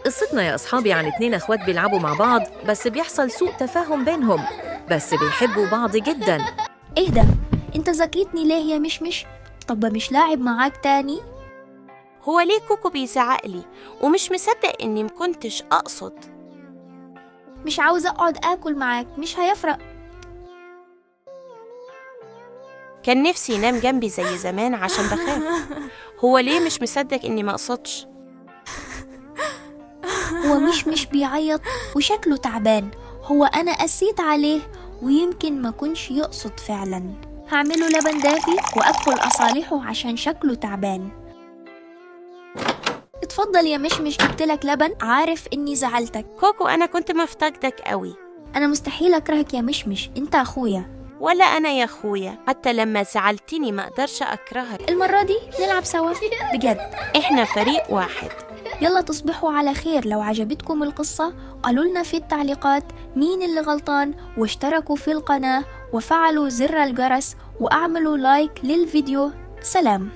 قصتنا يا أصحابي عن 2 أخوات بيلعبوا مع بعض، بس بيحصل سوء تفاهم بينهم، بس بيحبوا بعض جداً. ايه ده؟ انت ذكيتني ليه يا مشمش؟ طب مش لاعب معاك تاني؟ هو ليه كوكو بيزعقلي ومش مصدق إني مكنتش أقصد؟ مش عاوزة اقعد اكل معاك، مش هيفرق. كان نفسي ينام جنبي زي زمان عشان بخاف. هو ليه مش مصدق إني ما أقصدش؟ هو مش بيعيط وشكله تعبان. هو انا قسيت عليه ويمكن ما كنش يقصد فعلا. هعمله لبن دافي واكل اصالحه عشان شكله تعبان. اتفضل يا مشمش، جبتلك لبن. عارف اني زعلتك. كوكو أنا كنت مفتقدك قوي. انا مستحيل اكرهك يا مشمش، انت اخويا. ولا أنا يا أخويا، حتى لما زعلتني ما أقدرش أكرهك. المرة دي نلعب سوا بجد. إحنا فريق واحد. يلا تصبحوا على خير. لو عجبتكم القصة قالوا لنا في التعليقات مين اللي غلطان، واشتركوا في القناة وفعلوا زر الجرس وأعملوا لايك للفيديو. سلام.